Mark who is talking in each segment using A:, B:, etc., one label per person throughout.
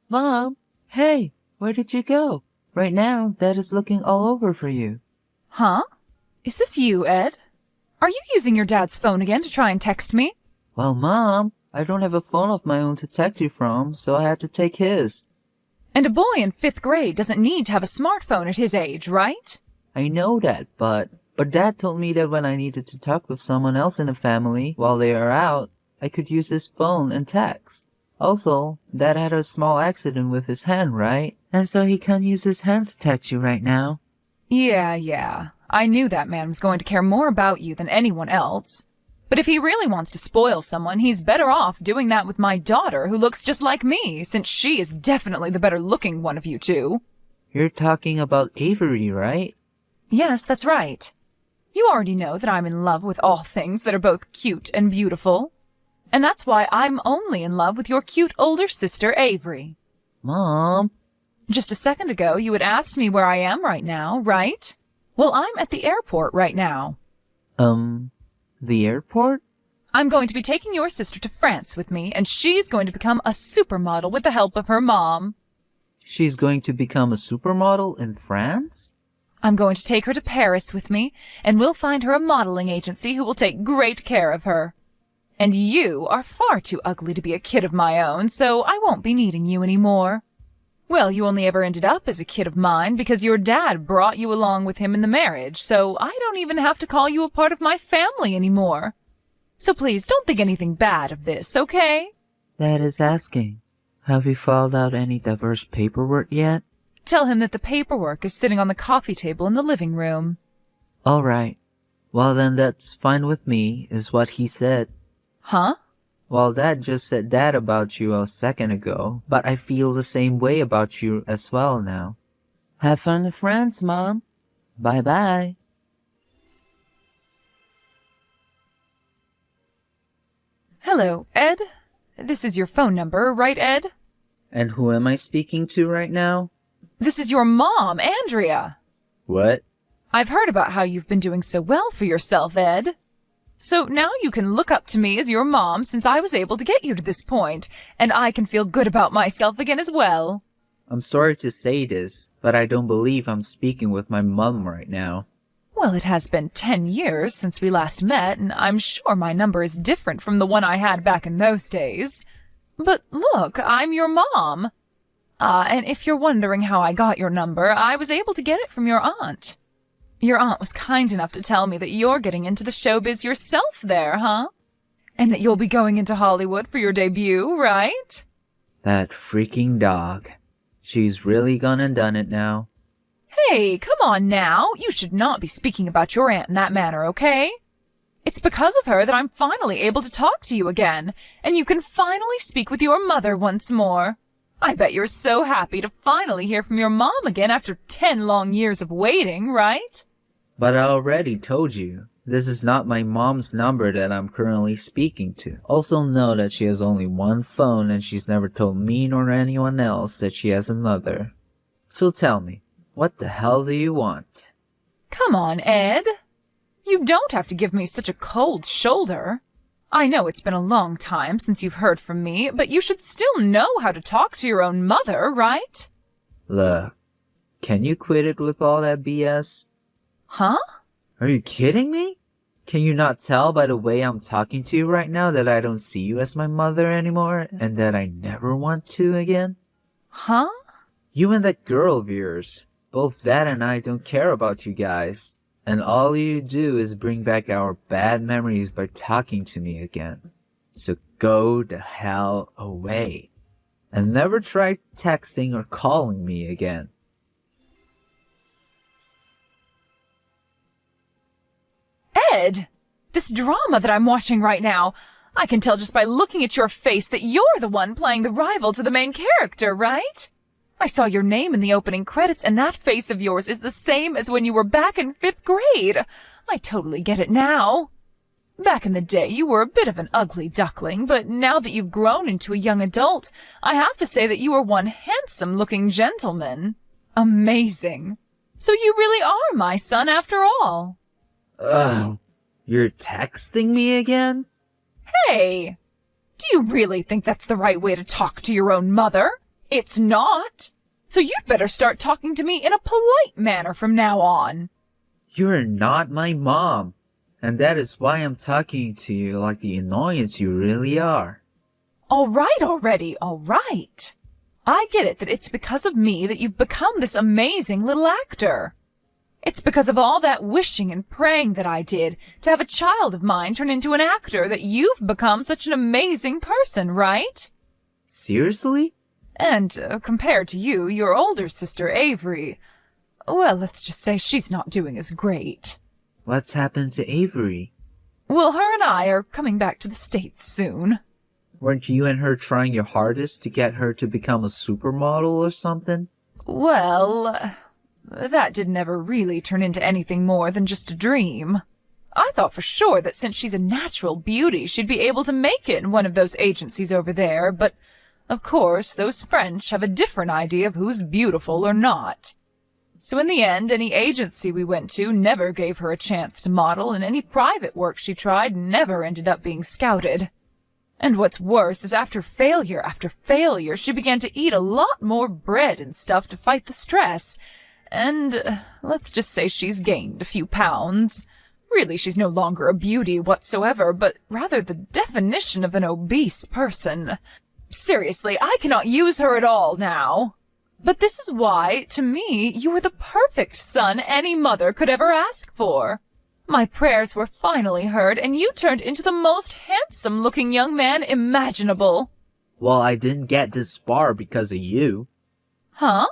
A: Mom, hey, where did you go? Right now, Dad is looking all over for you.
B: Huh? Is this you, Ed? Are you using your dad's phone again to try and text me?
A: Well, Mom, I don't have a phone of my own to text you from, so I had to take his.
B: And a boy in 5th grade doesn't need to have a smartphone at his age, right?
A: I know that, but Dad told me that when I needed to talk with someone else in the family while they are out, I could use his phone and text. Also, Dad had a small accident with his hand, right? And so he can't use his hand to text you right now.
B: Yeah. I knew that man was going to care more about you than anyone else. But if he really wants to spoil someone, he's better off doing that with my daughter, who looks just like me, since she is definitely the better-looking one of you two.
A: You're talking about Avery, right?
B: Yes, that's right. You already know that I'm in love with all things that are both cute and beautiful. And that's why I'm only in love with your cute older sister, Avery.
A: Mom.
B: Just a second ago, you had asked me where I am right now, right? Well, I'm at the airport right now.
A: The airport?
B: I'm going to be taking your sister to France with me, and she's going to become a supermodel with the help of her mom.
A: She's going to become a supermodel in France?
B: I'm going to take her to Paris with me, and we'll find her a modeling agency who will take great care of her. And you are far too ugly to be a kid of my own, so I won't be needing you anymore. Well, you only ever ended up as a kid of mine because your dad brought you along with him in the marriage, so I don't even have to call you a part of my family anymore. So please don't think anything bad of this, okay?
A: Dad is asking, have you filled out any diverse paperwork yet?
B: Tell him that the paperwork is sitting on the coffee table in the living room.
A: All right. Well, then that's fine with me, is what he said.
B: Huh?
A: Well, Dad just said that about you a second ago, but I feel the same way about you as well now. Have fun in France, Mom. Bye-bye.
B: Hello, Ed. This is your phone number, right, Ed?
A: And who am I speaking to right now?
B: This is your mom, Andrea.
A: What?
B: I've heard about how you've been doing so well for yourself, Ed. So now you can look up to me as your mom since I was able to get you to this point, and I can feel good about myself again as well.
A: I'm sorry to say this, but I don't believe I'm speaking with my mom right now.
B: Well, it has been 10 years since we last met, and I'm sure my number is different from the one I had back in those days. But look, I'm your mom. And if you're wondering how I got your number, I was able to get it from your aunt. Your aunt was kind enough to tell me that you're getting into the showbiz yourself there, huh? And that you'll be going into Hollywood for your debut, right?
A: That freaking dog. She's really gone and done it now.
B: Hey, come on now. You should not be speaking about your aunt in that manner, okay? It's because of her that I'm finally able to talk to you again, and you can finally speak with your mother once more. I bet you're so happy to finally hear from your mom again after 10 long years of waiting, right?
A: But I already told you, this is not my mom's number that I'm currently speaking to. Also know that she has only one phone and she's never told me nor anyone else that she has another. So tell me, what the hell do you want?
B: Come on, Ed. You don't have to give me such a cold shoulder. I know it's been a long time since you've heard from me, but you should still know how to talk to your own mother, right?
A: Look, can you quit it with all that BS?
B: Huh?
A: Are you kidding me? Can you not tell by the way I'm talking to you right now that I don't see you as my mother anymore and that I never want to again?
B: Huh?
A: You and that girl of yours, both Dad and I don't care about you guys. And all you do is bring back our bad memories by talking to me again. So go the hell away. And never try texting or calling me again.
B: Ed! This drama that I'm watching right now, I can tell just by looking at your face that you're the one playing the rival to the main character, right? I saw your name in the opening credits, and that face of yours is the same as when you were back in 5th grade. I totally get it now. Back in the day, you were a bit of an ugly duckling, but now that you've grown into a young adult, I have to say that you are one handsome-looking gentleman. Amazing. So you really are my son after all.
A: Ugh, you're texting me again?
B: Hey! Do you really think that's the right way to talk to your own mother? It's not. So you'd better start talking to me in a polite manner from now on.
A: You're not my mom, and that is why I'm talking to you like the annoyance you really are.
B: All right already, all right. I get it that it's because of me that you've become this amazing little actor. It's because of all that wishing and praying that I did to have a child of mine turn into an actor that you've become such an amazing person, right?
A: Seriously?
B: And compared to you, your older sister, Avery, well, let's just say she's not doing as great.
A: What's happened to Avery?
B: Well, her and I are coming back to the States soon.
A: Weren't you and her trying your hardest to get her to become a supermodel or something?
B: Well, that didn't ever really turn into anything more than just a dream. I thought for sure that since she's a natural beauty, she'd be able to make it in one of those agencies over there, but of course, those French have a different idea of who's beautiful or not. So in the end, any agency we went to never gave her a chance to model, and any private work she tried never ended up being scouted. And what's worse is after failure, she began to eat a lot more bread and stuff to fight the stress. And let's just say she's gained a few pounds. Really, she's no longer a beauty whatsoever, but rather the definition of an obese person. Seriously, I cannot use her at all now. But this is why, to me, you were the perfect son any mother could ever ask for. My prayers were finally heard, and you turned into the most handsome-looking young man imaginable.
A: Well, I didn't get this far because of you.
B: Huh?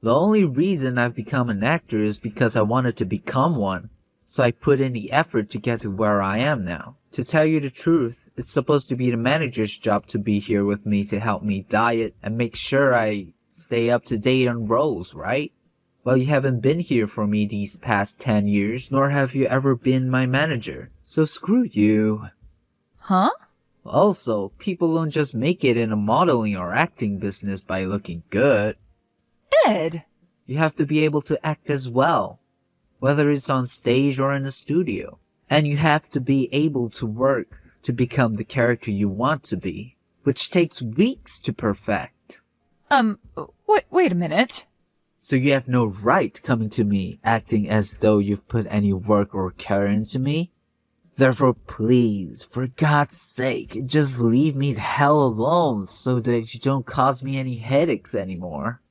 A: The only reason I've become an actor is because I wanted to become one. So I put in the effort to get to where I am now. To tell you the truth, it's supposed to be the manager's job to be here with me to help me diet and make sure I stay up to date on roles, right? Well, you haven't been here for me these past 10 years, nor have you ever been my manager. So screw you.
B: Huh?
A: Also, people don't just make it in a modeling or acting business by looking good.
B: Ed!
A: You have to be able to act as well, whether it's on stage or in the studio. And you have to be able to work to become the character you want to be, which takes weeks to perfect.
B: Wait a minute.
A: So you have no right coming to me acting as though you've put any work or care into me? Therefore, please, for God's sake, just leave me the hell alone so that you don't cause me any headaches anymore.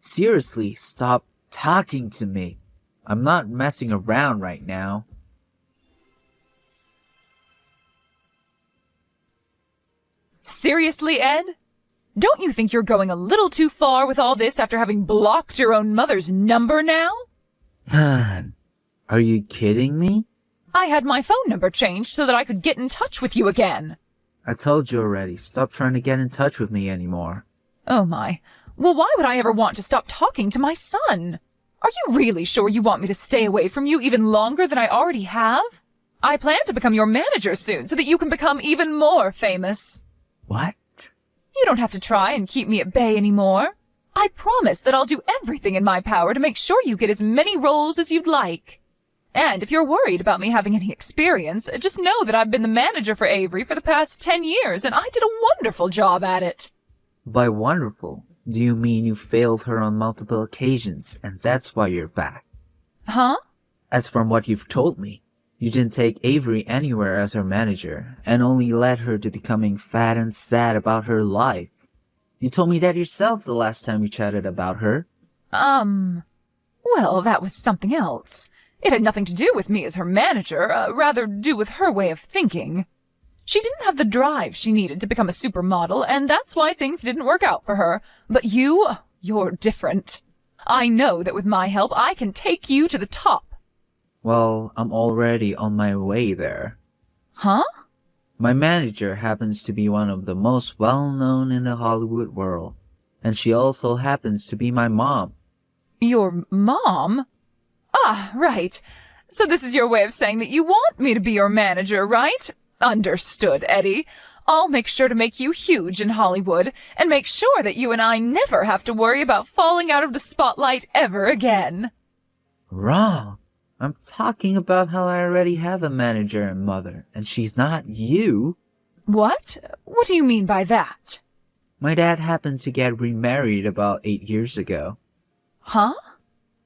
A: Seriously, stop talking to me. I'm not messing around right now.
B: Seriously, Ed? Don't you think you're going a little too far with all this after having blocked your own mother's number now?
A: Are you kidding me?
B: I had my phone number changed so that I could get in touch with you again.
A: I told you already, stop trying to get in touch with me anymore.
B: Oh my. Well, why would I ever want to stop talking to my son? Are you really sure you want me to stay away from you even longer than I already have? I plan to become your manager soon so that you can become even more famous.
A: What?
B: You don't have to try and keep me at bay anymore. I promise that I'll do everything in my power to make sure you get as many roles as you'd like. And if you're worried about me having any experience, just know that I've been the manager for Avery for the past 10 years, and I did a wonderful job at it.
A: By wonderful, do you mean you failed her on multiple occasions, and that's why you're back?
B: Huh?
A: As from what you've told me, you didn't take Avery anywhere as her manager, and only led her to becoming fat and sad about her life. You told me that yourself the last time you chatted about her.
B: Well, that was something else. It had nothing to do with me as her manager, rather do with her way of thinking. She didn't have the drive she needed to become a supermodel, and that's why things didn't work out for her. But you're different. I know that with my help, I can take you to the top.
A: Well, I'm already on my way there.
B: Huh?
A: My manager happens to be one of the most well-known in the Hollywood world, and she also happens to be my mom.
B: Your mom? Ah, right. So this is your way of saying that you want me to be your manager, right? Understood, Eddie. I'll make sure to make you huge in Hollywood, and make sure that you and I never have to worry about falling out of the spotlight ever again.
A: Wrong. I'm talking about how I already have a manager and mother, and she's not you.
B: What? What do you mean by that?
A: My dad happened to get remarried about 8 years ago.
B: Huh?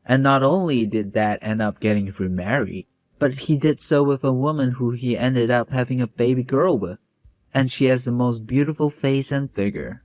A: And not only did Dad end up getting remarried, but he did so with a woman who he ended up having a baby girl with. And she has the most beautiful face and figure.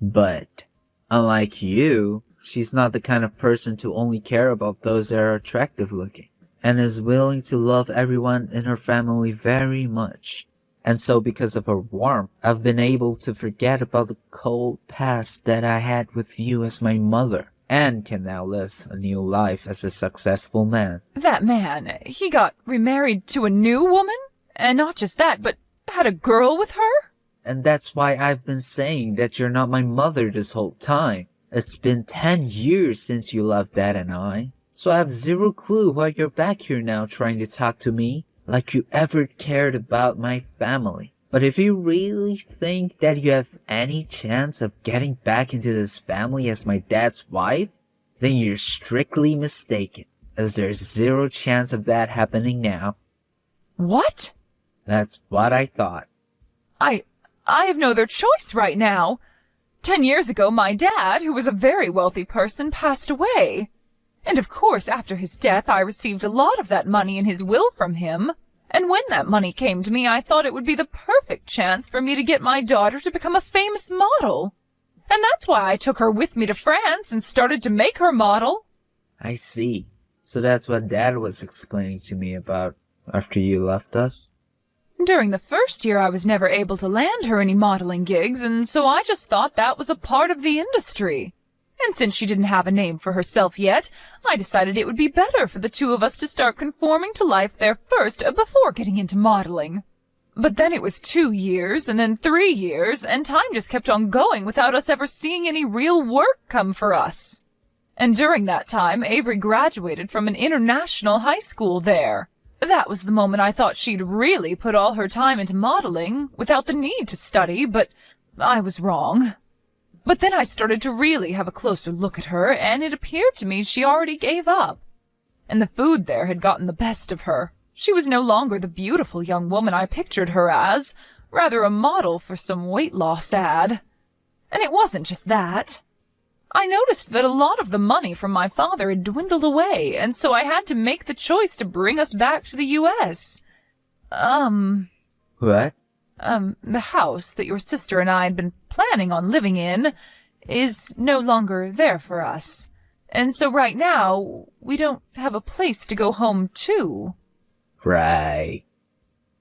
A: But, unlike you, she's not the kind of person to only care about those that are attractive looking, and is willing to love everyone in her family very much. And so because of her warmth, I've been able to forget about the cold past that I had with you as my mother, and can now live a new life as a successful man.
B: That man, he got remarried to a new woman? And not just that, but had a girl with her?
A: And that's why I've been saying that you're not my mother this whole time. It's been 10 years since you left Dad and I, so I have zero clue why you're back here now trying to talk to me like you ever cared about my family. But if you really think that you have any chance of getting back into this family as my dad's wife, then you're strictly mistaken, as there's zero chance of that happening now.
B: What?
A: That's what I thought.
B: I have no other choice right now. 10 years ago, my dad, who was a very wealthy person, passed away. And of course, after his death, I received a lot of that money in his will from him. And when that money came to me, I thought it would be the perfect chance for me to get my daughter to become a famous model. And that's why I took her with me to France and started to make her model.
A: I see. So that's what Dad was explaining to me about after you left us?
B: During the first year, I was never able to land her any modeling gigs, and so I just thought that was a part of the industry. And since she didn't have a name for herself yet, I decided it would be better for the two of us to start conforming to life there first before getting into modeling. But then it was 2 years, and then 3 years, and time just kept on going without us ever seeing any real work come for us. And during that time, Avery graduated from an international high school there. That was the moment I thought she'd really put all her time into modeling without the need to study, but I was wrong. But then I started to really have a closer look at her, and it appeared to me she already gave up. And the food there had gotten the best of her. She was no longer the beautiful young woman I pictured her as, rather a model for some weight loss ad. And it wasn't just that. I noticed that a lot of the money from my father had dwindled away, and so I had to make the choice to bring us back to the U.S.
A: What?
B: The house that your sister and I had been planning on living in is no longer there for us. And so right now, we don't have a place to go home to.
A: Right.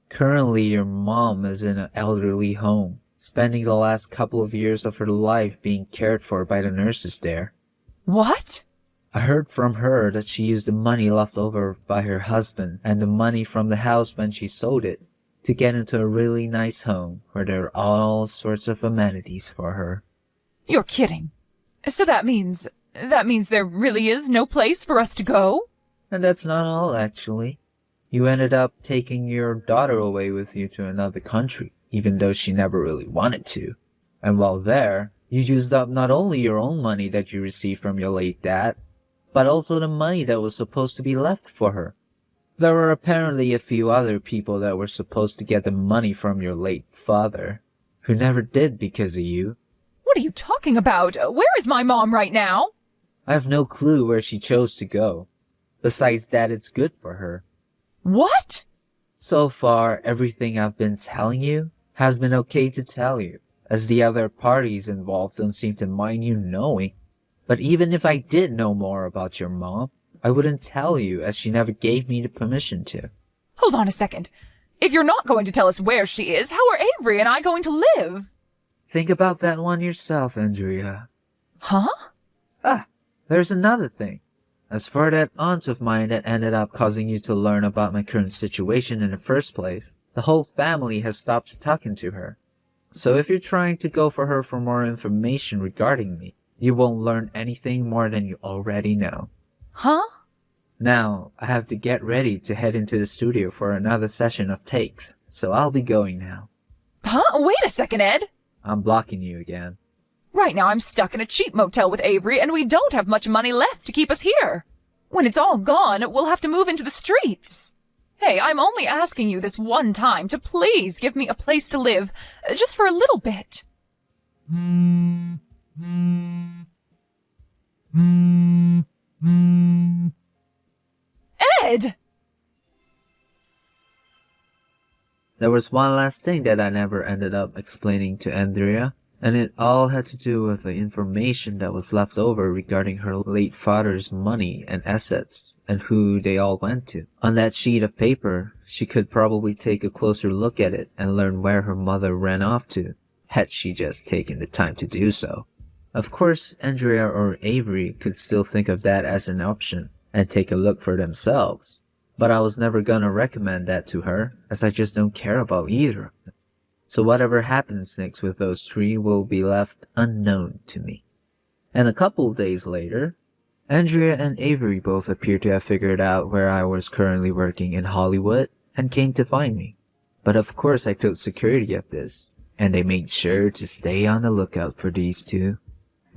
A: Currently, your mom is in an elderly home, spending the last couple of years of her life being cared for by the nurses there.
B: What?
A: I heard from her that she used the money left over by her husband and the money from the house when she sold it to get into a really nice home where there are all sorts of amenities for her.
B: You're kidding. So that means there really is no place for us to go?
A: And that's not all, actually. You ended up taking your daughter away with you to another country, even though she never really wanted to. And while there, you used up not only your own money that you received from your late dad, but also the money that was supposed to be left for her. There were apparently a few other people that were supposed to get the money from your late father, who never did because of you.
B: What are you talking about? Where is my mom right now?
A: I have no clue where she chose to go, besides that it's good for her.
B: What?
A: So far, everything I've been telling you has been okay to tell you, as the other parties involved don't seem to mind you knowing. But even if I did know more about your mom, I wouldn't tell you, as she never gave me the permission to.
B: Hold on a second. If you're not going to tell us where she is, how are Avery and I going to live?
A: Think about that one yourself, Andrea.
B: Huh?
A: There's another thing. As for that aunt of mine that ended up causing you to learn about my current situation in the first place, the whole family has stopped talking to her. So if you're trying to go for her for more information regarding me, you won't learn anything more than you already know.
B: Huh?
A: Now, I have to get ready to head into the studio for another session of takes, so I'll be going now.
B: Huh? Wait a second, Ed.
A: I'm blocking you again.
B: Right now I'm stuck in a cheap motel with Avery, and we don't have much money left to keep us here. When it's all gone, we'll have to move into the streets. Hey, I'm only asking you this one time to please give me a place to live, just for a little bit. Ed!
A: There was one last thing that I never ended up explaining to Andrea, and it all had to do with the information that was left over regarding her late father's money and assets, and who they all went to. On that sheet of paper, she could probably take a closer look at it and learn where her mother ran off to, had she just taken the time to do so. Of course, Andrea or Avery could still think of that as an option, and take a look for themselves. But I was never gonna recommend that to her, as I just don't care about either of them. So whatever happens next with those three will be left unknown to me. And a couple days later, Andrea and Avery both appeared to have figured out where I was currently working in Hollywood and came to find me. But of course I told security of this, and they made sure to stay on the lookout for these two.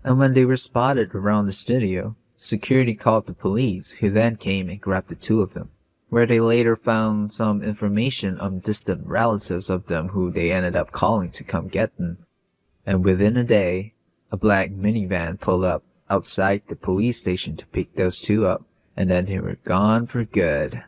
A: And when they were spotted around the studio, security called the police, who then came and grabbed the two of them, where they later found some information on distant relatives of them who they ended up calling to come get them. And within a day, a black minivan pulled up outside the police station to pick those two up, and then they were gone for good.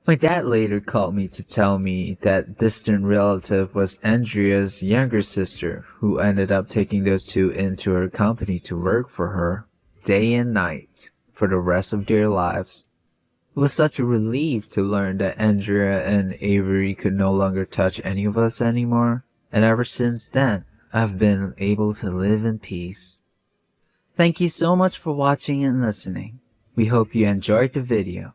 A: My dad later called me to tell me that distant relative was Andrea's younger sister, who ended up taking those two into her company to work for her, day and night, for the rest of their lives. It was such a relief to learn that Andrea and Avery could no longer touch any of us anymore, and ever since then, I've been able to live in peace. Thank you so much for watching and listening. We hope you enjoyed the video.